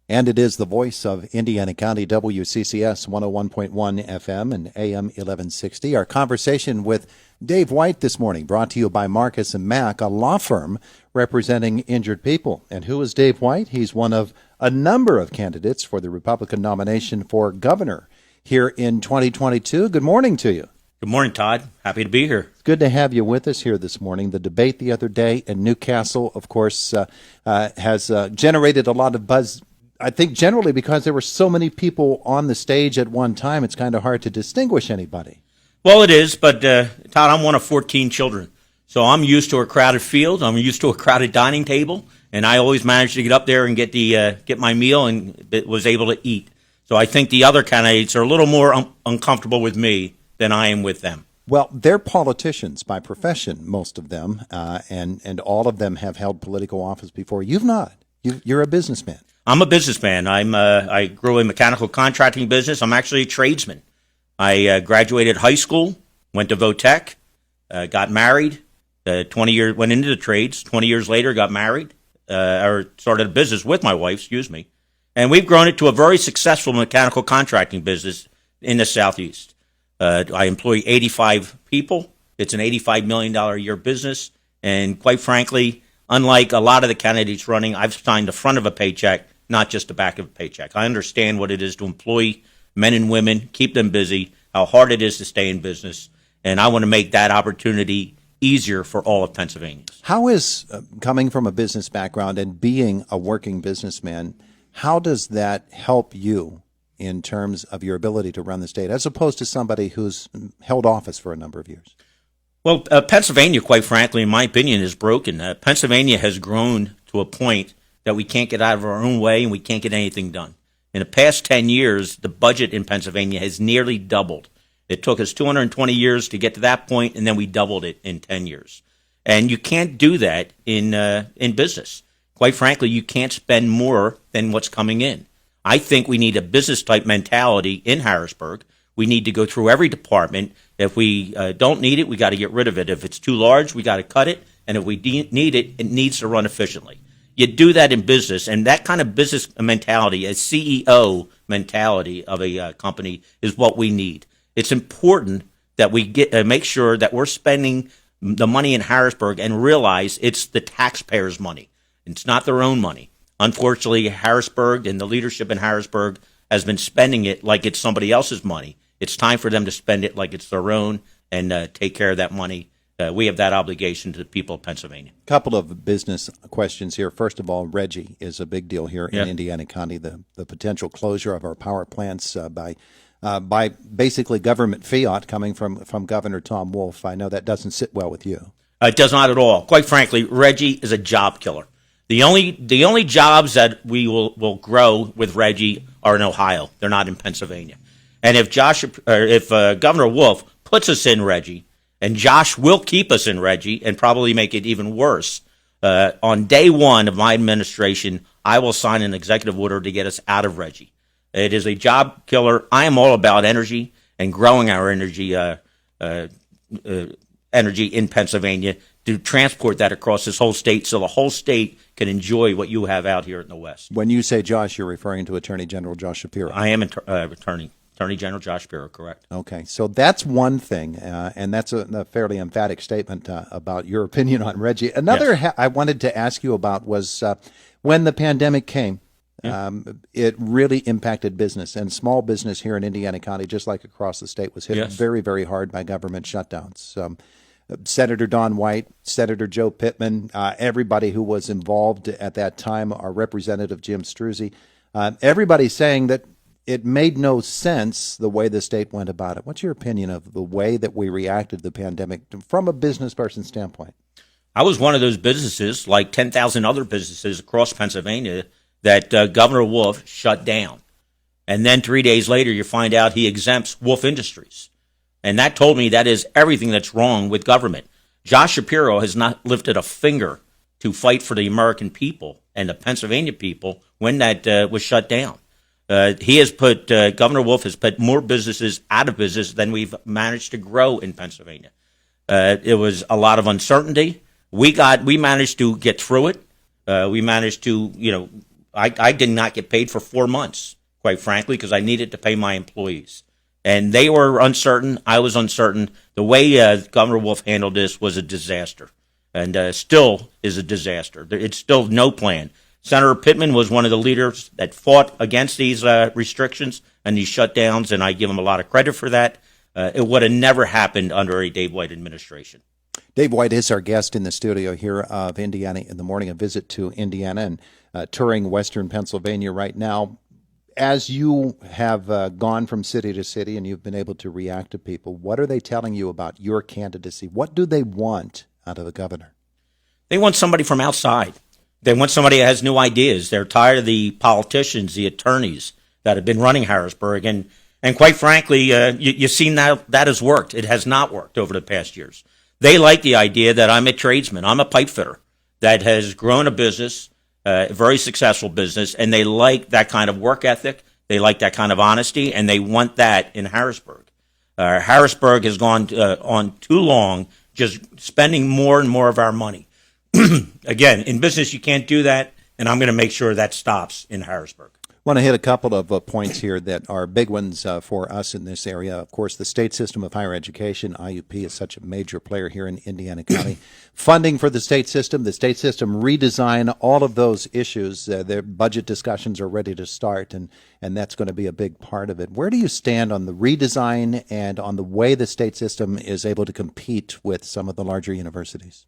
And it is the voice of Indiana County, WCCS 101.1 FM and AM 1160. Our conversation with Dave White this morning, brought to you by Marcus and Mack, a law firm representing injured people. And who is Dave White? He's one of a number of candidates for the Republican nomination for governor here in 2022. Good morning to you. Good morning, Todd. Happy to be here. It's good to have you with us here this morning. The debate the other day in Newcastle, of course, has generated a lot of buzz. I think generally because there were so many people on the stage at one time, it's kind of hard to distinguish anybody. Well, it is, but Todd, I'm one of 14 children. So I'm used to a crowded field. I'm used to a crowded dining table, and I always managed to get up there and get my meal and was able to eat. So I think the other candidates are a little more uncomfortable with me than I am with them. Well, they're politicians by profession, most of them, and all of them have held political office before. You've not. You're a businessman. I'm a businessman. I grew a mechanical contracting business. I'm actually a tradesman. I graduated high school, went to Votech, got married, 20 years, went into the trades. 20 years later, got married, or started a business with my wife, and we've grown it to a very successful mechanical contracting business in the Southeast. I employ 85 people. It's an $85 million a year business, and quite frankly, unlike a lot of the candidates running, I've signed the front of a paycheck, not just the back of a paycheck. I understand what it is to employ men and women, keep them busy, how hard it is to stay in business, and I want to make that opportunity easier for all of Pennsylvanians. How is coming from a business background and being a working businessman, how does that help you in terms of your ability to run the state, as opposed to somebody who's held office for a number of years? Well, Pennsylvania, quite frankly, in my opinion, is broken. Pennsylvania has grown to a point that we can't get out of our own way and we can't get anything done. In the past 10 years, the budget in Pennsylvania has nearly doubled. It took us 220 years to get to that point, and then we doubled it in 10 years. And you can't do that in business. Quite frankly, you can't spend more than what's coming in. I think we need a business-type mentality in Harrisburg. We need to go through every department. If we don't need it, we got to get rid of it. If it's too large, we got to cut it. And if we need it, it needs to run efficiently. You do that in business, and that kind of business mentality, a CEO mentality of a company, is what we need. It's important that we make sure that we're spending the money in Harrisburg and realize it's the taxpayers' money. It's not their own money. Unfortunately, Harrisburg and the leadership in Harrisburg has been spending it like it's somebody else's money. It's time for them to spend it like it's their own and take care of that money. We have that obligation to the people of Pennsylvania. A couple of business questions here. First of all, Reggie is a big deal here in Indiana County, the potential closure of our power plants by basically government fiat coming from Governor Tom Wolf. I know that doesn't sit well with you. It does not at all. Quite frankly, Reggie is a job killer. The only jobs that we will grow with Reggie are in Ohio. They're not in Pennsylvania. And if Governor Wolf puts us in Reggie, and Josh will keep us in Reggie and probably make it even worse, on day one of my administration, I will sign an executive order to get us out of Reggie. It is a job killer. I am all about energy and growing our energy in Pennsylvania to transport that across this whole state so the whole state can enjoy what you have out here in the West. When you say Josh, you're referring to Attorney General Josh Shapiro. I am Attorney General Josh Shapiro, correct. Okay, so that's one thing, and that's a fairly emphatic statement about your opinion on Reggie. Another I wanted to ask you about was when the pandemic came, it really impacted business, and small business here in Indiana County, just like across the state, was hit very, very hard by government shutdowns. Senator Don White, Senator Joe Pittman, everybody who was involved at that time, our Representative Jim Struzzi, everybody saying that it made no sense the way the state went about it. What's your opinion of the way that we reacted to the pandemic from a business person's standpoint? I was one of those businesses, like 10,000 other businesses across Pennsylvania, that Governor Wolf shut down. And then 3 days later, you find out he exempts Wolf Industries. And that told me that is everything that's wrong with government. Josh Shapiro has not lifted a finger to fight for the American people and the Pennsylvania people when that was shut down. Governor Wolf has put more businesses out of business than we've managed to grow in Pennsylvania. It was a lot of uncertainty. We managed to get through it. We managed to, I did not get paid for 4 months, quite frankly, because I needed to pay my employees. And they were uncertain. I was uncertain. The way Governor Wolf handled this was a disaster, and still is a disaster. It's still no plan. Senator Pittman was one of the leaders that fought against these restrictions and these shutdowns, and I give him a lot of credit for that. It would have never happened under a Dave White administration. Dave White is our guest in the studio here of Indiana in the Morning, a visit to Indiana and touring Western Pennsylvania right now. As you have gone from city to city and you've been able to react to people, what are they telling you about your candidacy? What do they want out of the governor? They want somebody from outside. They want somebody that has new ideas. They're tired of the politicians, the attorneys that have been running Harrisburg. And quite frankly, you've seen that has worked. It has not worked over the past years. They like the idea that I'm a tradesman. I'm a pipe fitter that has grown a business, a very successful business, and they like that kind of work ethic. They like that kind of honesty, and they want that in Harrisburg. Harrisburg has gone on too long just spending more and more of our money. Again, in business, you can't do that, and I'm going to make sure that stops in Harrisburg. I want to hit a couple of points here that are big ones for us in this area. Of course, the state system of higher education, IUP, is such a major player here in Indiana County. Funding for the state system redesign, all of those issues. Their budget discussions are ready to start, and that's going to be a big part of it. Where do you stand on the redesign and on the way the state system is able to compete with some of the larger universities?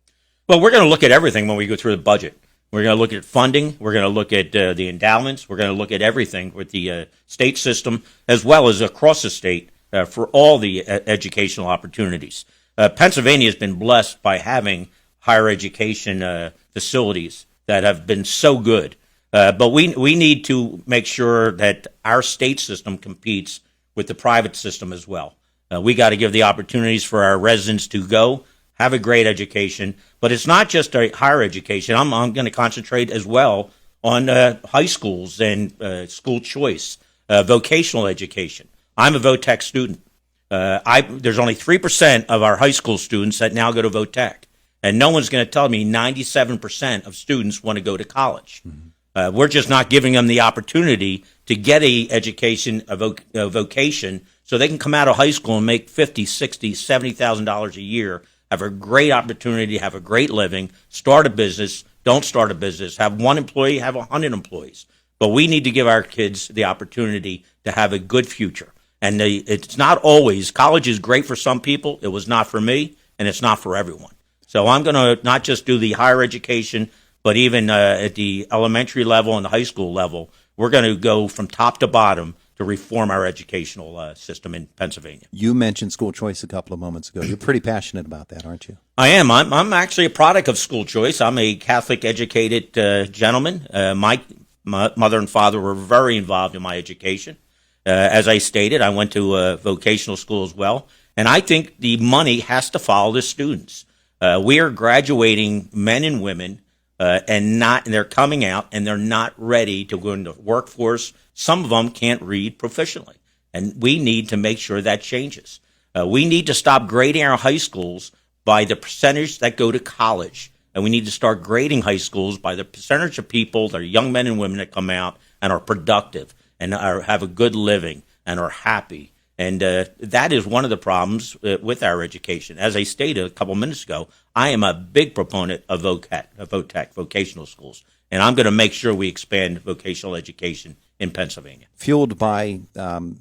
Well, we're going to look at everything when we go through the budget. We're going to look at funding. We're going to look at the endowments. We're going to look at everything with the state system as well as across the state for all the educational opportunities. Pennsylvania has been blessed by having higher education facilities that have been so good. But we need to make sure that our state system competes with the private system as well. We got to give the opportunities for our residents to go have a great education, but it's not just a higher education. I'm going to concentrate as well on high schools and school choice, vocational education. I'm a VOTEC student. There's only 3% of our high school students that now go to VOTEC, and no one's going to tell me 97% of students want to go to college. Mm-hmm. We're just not giving them the opportunity to get a education, a vocation, so they can come out of high school and make $50,000, $60,000, $70,000 a year. Have a great opportunity, have a great living, start a business, don't start a business, have one employee, have 100 employees. But we need to give our kids the opportunity to have a good future. And it's not always, college is great for some people. It was not for me, and it's not for everyone. So I'm going to not just do the higher education, but even at the elementary level and the high school level, we're going to go from top to bottom to reform our educational system in Pennsylvania. You mentioned school choice a couple of moments ago. You're pretty passionate about that, aren't you? I am. I'm actually a product of school choice. I'm a Catholic-educated gentleman. My mother and father were very involved in my education. As I stated, I went to vocational school as well. And I think the money has to follow the students. We are graduating men and women and they're coming out and they're not ready to go into the workforce. Some of them can't read proficiently, and we need to make sure that changes. We need to stop grading our high schools by the percentage that go to college, and we need to start grading high schools by the percentage of people that are young men and women that come out and are productive and have a good living and are happy. And that is one of the problems with our education. As I stated a couple minutes ago, I am a big proponent of VOTEC, vocational schools, and I'm going to make sure we expand vocational education in Pennsylvania. Fueled by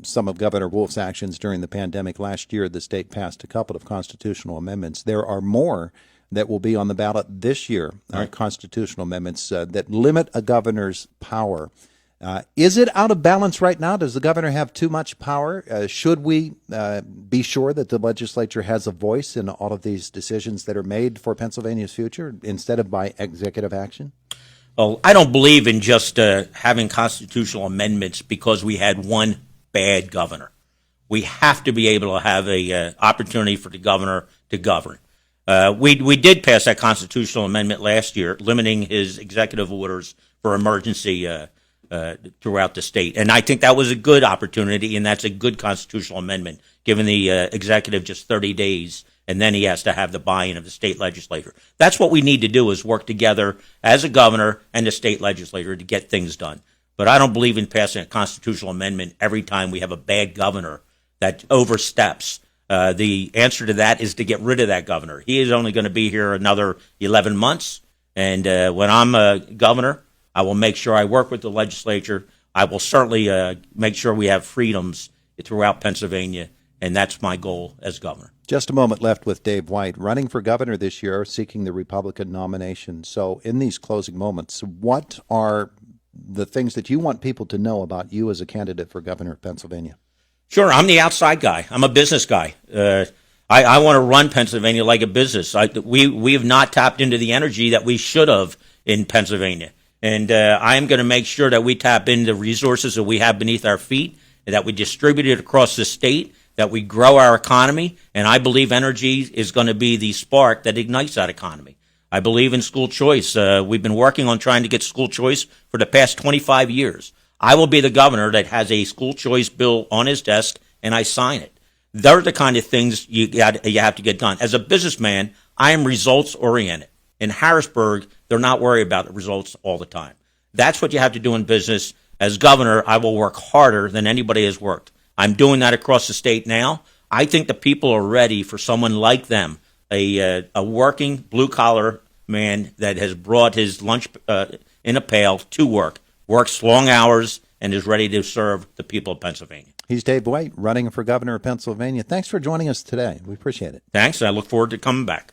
some of Governor Wolf's actions during the pandemic last year, the state passed a couple of constitutional amendments. There are more that will be on the ballot this year, right. Constitutional amendments that limit a governor's power. Is it out of balance right now? Does the governor have too much power? Should we be sure that the legislature has a voice in all of these decisions that are made for Pennsylvania's future instead of by executive action? Well, I don't believe in just having constitutional amendments because we had one bad governor. We have to be able to have a opportunity for the governor to govern. We did pass that constitutional amendment last year, limiting his executive orders for emergency throughout the state. And I think that was a good opportunity, and that's a good constitutional amendment, giving the executive just 30 days and then he has to have the buy-in of the state legislature. That's what we need to do, is work together as a governor and the state legislature to get things done. But I don't believe in passing a constitutional amendment every time we have a bad governor that oversteps. The answer to that is to get rid of that governor. He is only going to be here another 11 months, and when I'm a governor, I will make sure I work with the legislature. I will certainly make sure we have freedoms throughout Pennsylvania, and that's my goal as governor. Just a moment left with Dave White, running for governor this year, seeking the Republican nomination. So in these closing moments, what are the things that you want people to know about you as a candidate for governor of Pennsylvania? Sure, I'm the outside guy. I'm a business guy. I want to run Pennsylvania like a business. We have not tapped into the energy that we should have in Pennsylvania. And I am going to make sure that we tap into the resources that we have beneath our feet, and that we distribute it across the state, that we grow our economy. And I believe energy is going to be the spark that ignites that economy. I believe in school choice. We've been working on trying to get school choice for the past 25 years. I will be the governor that has a school choice bill on his desk, and I sign it. They're the kind of things you have to get done. As a businessman, I am results-oriented. In Harrisburg, they're not worried about the results all the time. That's what you have to do in business. As governor, I will work harder than anybody has worked. I'm doing that across the state now. I think the people are ready for someone like them, a working blue-collar man that has brought his lunch in a pail to work, works long hours, and is ready to serve the people of Pennsylvania. He's Dave White, running for governor of Pennsylvania. Thanks for joining us today. We appreciate it. Thanks. I look forward to coming back.